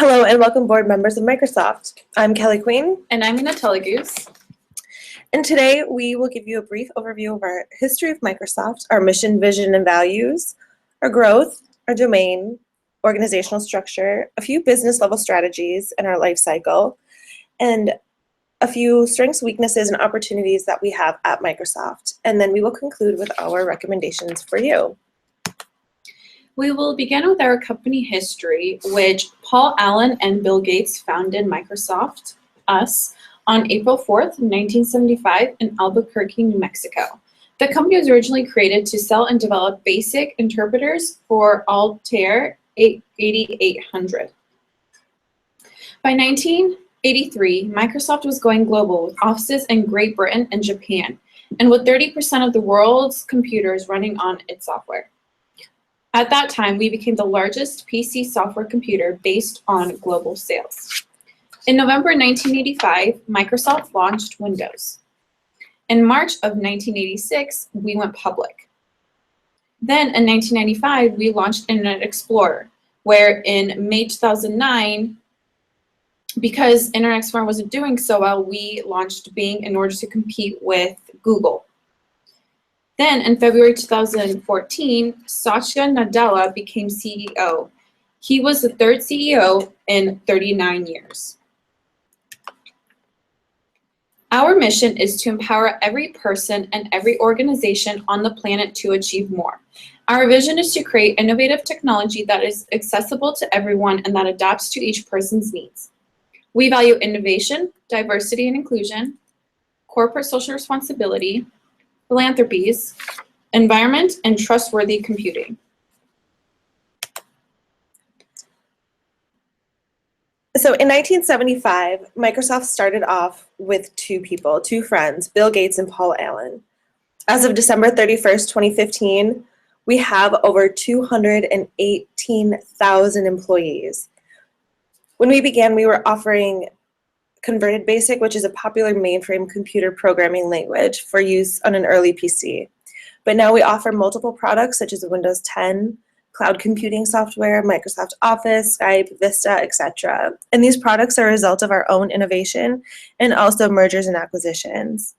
Hello and welcome board members of Microsoft. I'm Kelly Queen. And I'm Teleguz. And today we will give you a brief overview of our history of Microsoft, our mission, vision, and values, our growth, our domain, organizational structure, a few business level strategies in our life cycle, and a few strengths, weaknesses, and opportunities that we have at Microsoft. And then we will conclude with our recommendations for you. We will begin with our company history, which Paul Allen and Bill Gates founded Microsoft, us, on April 4th, 1975 in Albuquerque, New Mexico. The company was originally created to sell and develop basic interpreters for Altair 8800. By 1983, Microsoft was going global with offices in Great Britain and Japan, and with 30% of the world's computers running on its software. At that time, we became the largest PC software computer based on global sales. In November 1985, Microsoft launched Windows. In March of 1986, we went public. Then in 1995, we launched Internet Explorer, where in May 2009, because Internet Explorer wasn't doing so well, we launched Bing in order to compete with Google. Then in February 2014, Satya Nadella became CEO. He was the third CEO in 39 years. Our mission is to empower every person and every organization on the planet to achieve more. Our vision is to create innovative technology that is accessible to everyone and that adapts to each person's needs. We value innovation, diversity and inclusion, corporate social responsibility, philanthropies, environment, and trustworthy computing. So in 1975, Microsoft started off with two friends, Bill Gates and Paul Allen. As of December 31st, 2015, we have over 218,000 employees. When we began, we were offering Converted Basic, which is a popular mainframe computer programming language for use on an early PC. But now we offer multiple products such as Windows 10, cloud computing software, Microsoft Office, Skype, Vista, etc. And these products are a result of our own innovation and also mergers and acquisitions.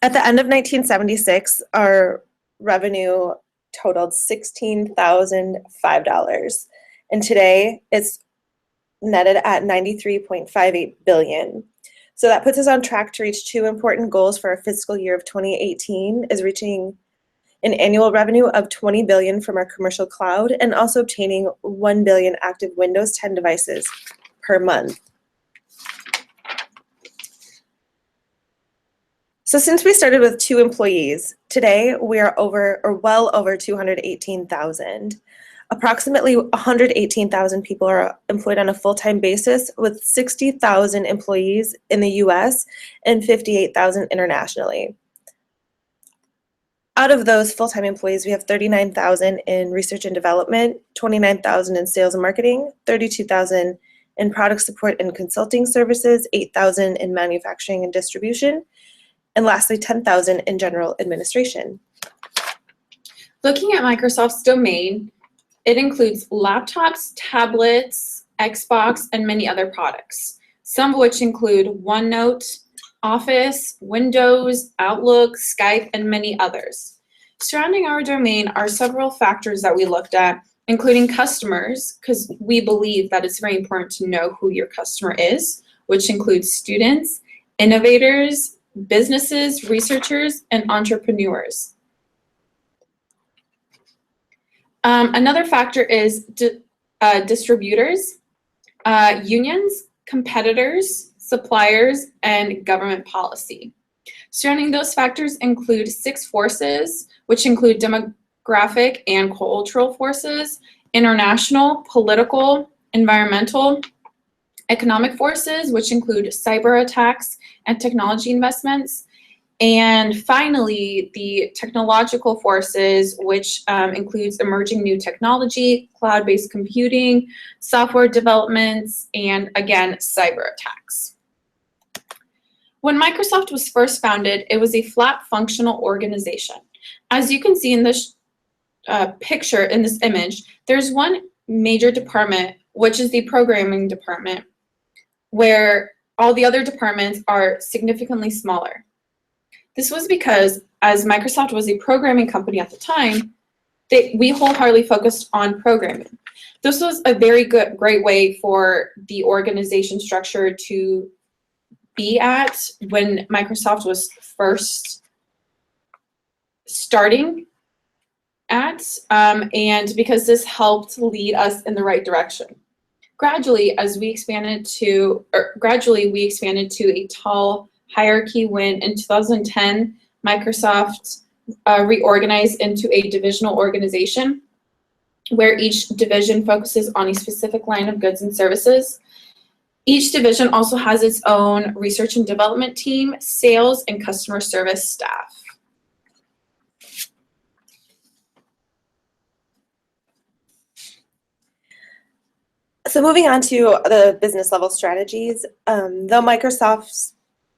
At the end of 1976, our revenue totaled $16,005. And today it's netted at $93.58 billion. So that puts us on track to reach two important goals for our fiscal year of 2018, is reaching an annual revenue of $20 billion from our commercial cloud and also obtaining 1 billion active Windows 10 devices per month. So since we started with 2 employees, today we are well over 218,000. Approximately 118,000 people are employed on a full-time basis, with 60,000 employees in the US and 58,000 internationally. Out of those full-time employees, we have 39,000 in research and development, 29,000 in sales and marketing, 32,000 in product support and consulting services, 8,000 in manufacturing and distribution, and lastly, 10,000 in general administration. Looking at Microsoft's domain, it includes laptops, tablets, Xbox, and many other products, some of which include OneNote, Office, Windows, Outlook, Skype, and many others. Surrounding our domain are several factors that we looked at, including customers, because we believe that it's very important to know who your customer is, which includes students, innovators, businesses, researchers, and entrepreneurs. Another factor is distributors, unions, competitors, suppliers, and government policy. Surrounding those factors include 6 forces, which include demographic and cultural forces, international, political, environmental, economic forces, which include cyber attacks and technology investments, and finally, the technological forces, which includes emerging new technology, cloud-based computing, software developments, and again, cyber attacks. When Microsoft was first founded, it was a flat functional organization. As you can see in this picture, in this image, there's one major department which is the programming department, where all the other departments are significantly smaller. This was because, as Microsoft was a programming company at the time, we wholeheartedly focused on programming. This was a great way for the organization structure to be at when Microsoft was first starting at, and because this helped lead us in the right direction. Gradually, we expanded to a tall hierarchy when in 2010, Microsoft reorganized into a divisional organization where each division focuses on a specific line of goods and services. Each division also has its own research and development team, sales, and customer service staff. So moving on to the business level strategies, though Microsoft's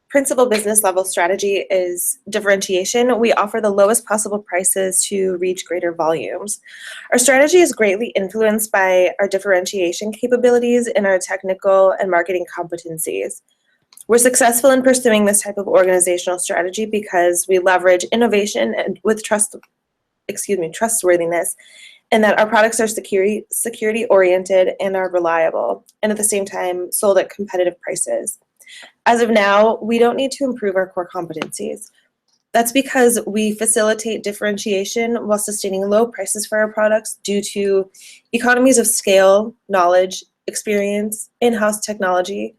principal business level strategy is differentiation, we offer the lowest possible prices to reach greater volumes. Our strategy is greatly influenced by our differentiation capabilities and our technical and marketing competencies. We're successful in pursuing this type of organizational strategy because we leverage innovation and with trustworthiness, and that our products are security oriented and are reliable, and at the same time sold at competitive prices. As of now, we don't need to improve our core competencies. That's because we facilitate differentiation while sustaining low prices for our products due to economies of scale, knowledge, experience, in-house technology,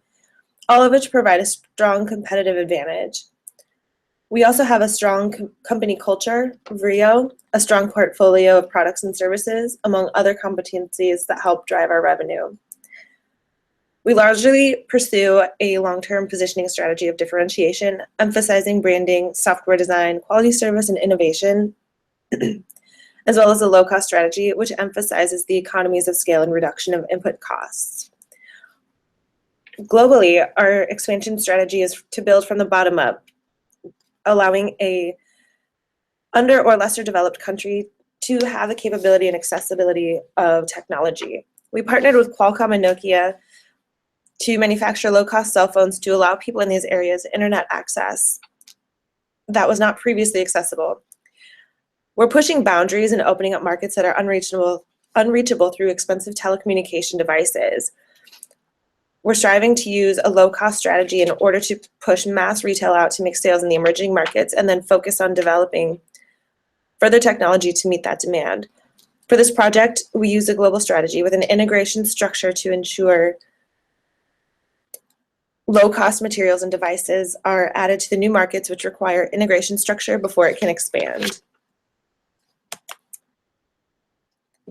all of which provide a strong competitive advantage. We also have a strong company culture, VRIO, a strong portfolio of products and services, among other competencies that help drive our revenue. We largely pursue a long-term positioning strategy of differentiation, emphasizing branding, software design, quality service, and innovation, as well as a low-cost strategy, which emphasizes the economies of scale and reduction of input costs. Globally, our expansion strategy is to build from the bottom up, allowing a under or lesser developed country to have the capability and accessibility of technology. We partnered with Qualcomm and Nokia to manufacture low-cost cell phones to allow people in these areas internet access that was not previously accessible. We're pushing boundaries and opening up markets that are unreachable through expensive telecommunication devices. We're striving to use a low-cost strategy in order to push mass retail out to make sales in the emerging markets and then focus on developing further technology to meet that demand. For this project, we use a global strategy with an integration structure to ensure low-cost materials and devices are added to the new markets which require integration structure before it can expand.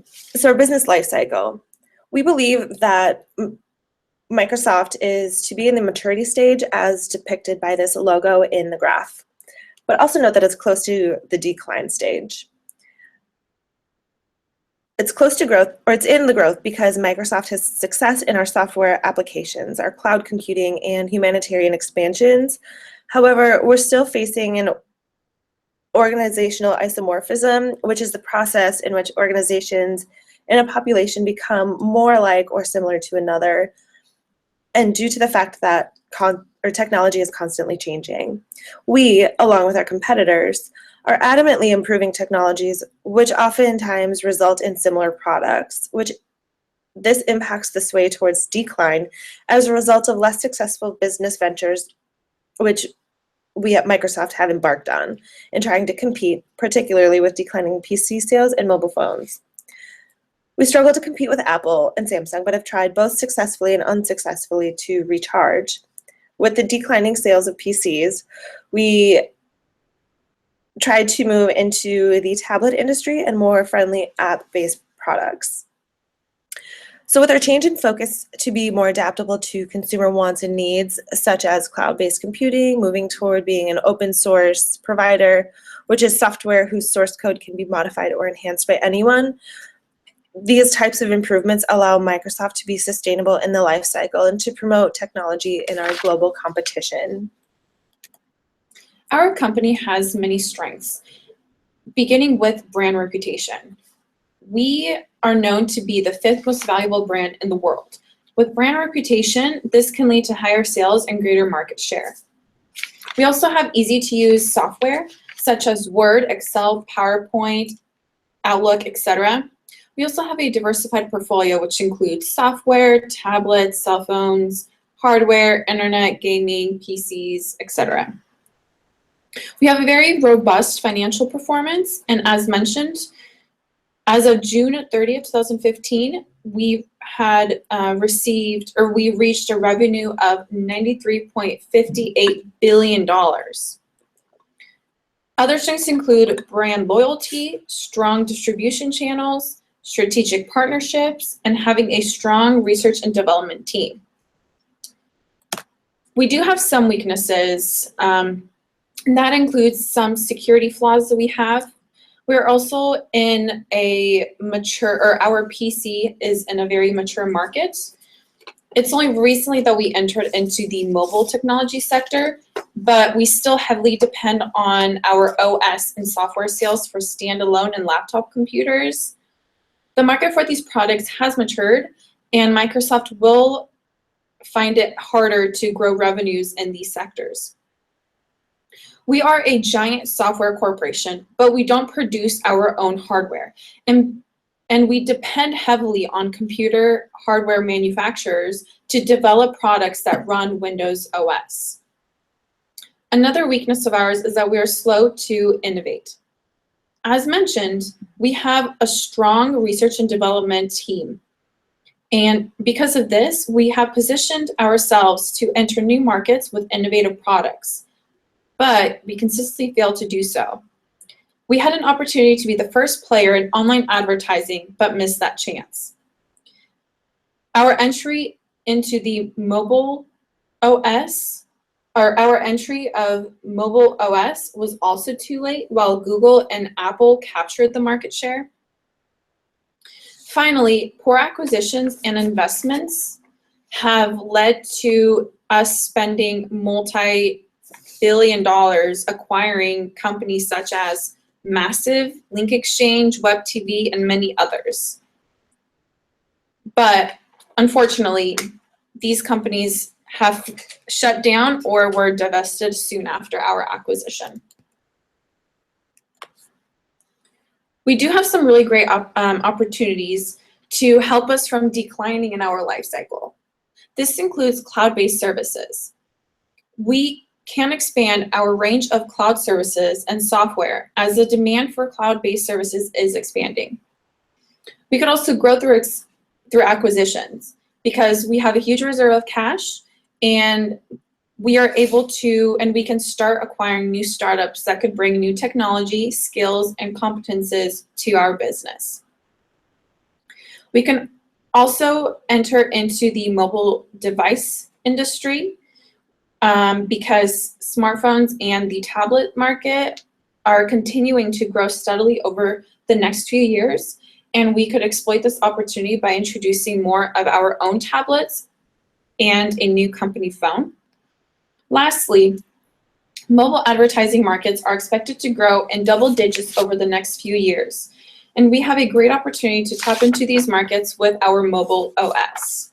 So our business life cycle. We believe that Microsoft is to be in the maturity stage as depicted by this logo in the graph, but also note that it's close to the decline stage. It's close to growth, or it's in the growth because Microsoft has success in our software applications, our cloud computing, and humanitarian expansions. However, we're still facing an organizational isomorphism, which is the process in which organizations in a population become more alike or similar to another, and due to the fact that technology is constantly changing. We, along with our competitors, are adamantly improving technologies which oftentimes result in similar products, which this impacts the sway towards decline as a result of less successful business ventures which we at Microsoft have embarked on in trying to compete, particularly with declining PC sales and mobile phones. We struggle to compete with Apple and Samsung, but have tried both successfully and unsuccessfully to recharge. With the declining sales of PCs, we tried to move into the tablet industry and more friendly app-based products. So with our change in focus to be more adaptable to consumer wants and needs, such as cloud-based computing, moving toward being an open source provider, which is software whose source code can be modified or enhanced by anyone, these types of improvements allow Microsoft to be sustainable in the life cycle and to promote technology in our global competition. Our company has many strengths, beginning with brand reputation. we are known to be the 5th most valuable brand in the world. With brand reputation, this can lead to higher sales and greater market share. We also have easy-to-use software such as Word, Excel, PowerPoint, Outlook, etc. We also have a diversified portfolio which includes software, tablets, cell phones, hardware, internet, gaming, PCs, etc. We have a very robust financial performance, and as mentioned, as of June 30th, 2015, we had we reached a revenue of $93.58 billion. Other strengths include brand loyalty, strong distribution channels, strategic partnerships, and having a strong research and development team. We do have some weaknesses, and that includes some security flaws that we have. We're also in a mature, or our PC is in a very mature market. It's only recently that we entered into the mobile technology sector, but we still heavily depend on our OS and software sales for standalone and laptop computers. The market for these products has matured, and Microsoft will find it harder to grow revenues in these sectors. We are a giant software corporation, but we don't produce our own hardware. And we depend heavily on computer hardware manufacturers to develop products that run Windows OS. Another weakness of ours is that we are slow to innovate. As mentioned, we have a strong research and development team. And because of this, we have positioned ourselves to enter new markets with innovative products, but we consistently fail to do so. We had an opportunity to be the first player in online advertising, but missed that chance. Our entry into the mobile OS, or our entry of mobile OS was also too late, while Google and Apple captured the market share. Finally, poor acquisitions and investments have led to us spending multi-billion dollars acquiring companies such as Massive, Link Exchange, Web TV, and many others. But unfortunately, these companies have shut down or were divested soon after our acquisition. We do have some really great opportunities to help us from declining in our life cycle. This includes cloud-based services. We can expand our range of cloud services and software as the demand for cloud-based services is expanding. We could also grow through acquisitions because we have a huge reserve of cash, and we are able to, and we can start acquiring new startups that could bring new technology, skills, and competences to our business. We can also enter into the mobile device industry because smartphones and the tablet market are continuing to grow steadily over the next few years, and we could exploit this opportunity by introducing more of our own tablets and a new company phone. Lastly, mobile advertising markets are expected to grow in double digits over the next few years, and we have a great opportunity to tap into these markets with our mobile OS.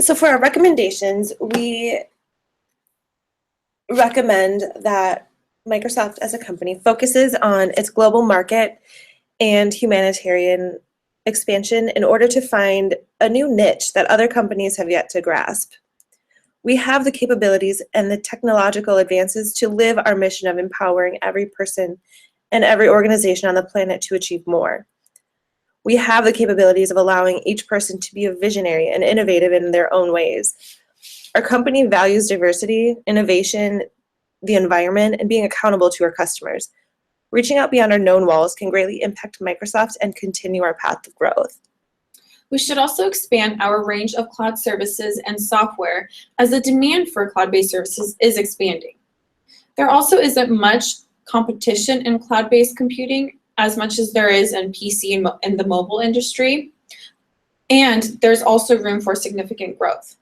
So for our recommendations, we recommend that Microsoft as a company focuses on its global market and humanitarian expansion in order to find a new niche that other companies have yet to grasp. We have the capabilities and the technological advances to live our mission of empowering every person and every organization on the planet to achieve more. We have the capabilities of allowing each person to be a visionary and innovative in their own ways. Our company values diversity, innovation, the environment, and being accountable to our customers. Reaching out beyond our known walls can greatly impact Microsoft and continue our path of growth. We should also expand our range of cloud services and software as the demand for cloud-based services is expanding. There also isn't much competition in cloud-based computing as much as there is in PC and the mobile industry, and there's also room for significant growth.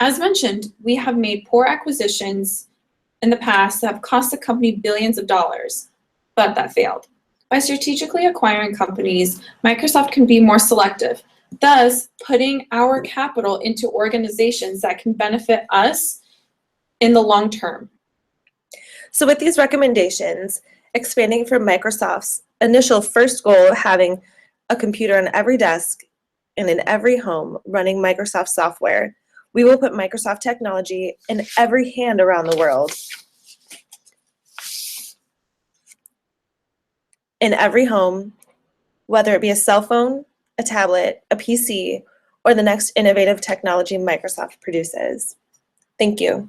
As mentioned, we have made poor acquisitions in the past that have cost the company billions of dollars, but that failed. By strategically acquiring companies, Microsoft can be more selective, thus putting our capital into organizations that can benefit us in the long term. So with these recommendations, expanding from Microsoft's initial first goal of having a computer on every desk and in every home running Microsoft software, we will put Microsoft technology in every hand around the world. In every home, whether it be a cell phone, a tablet, a PC, or the next innovative technology Microsoft produces. Thank you.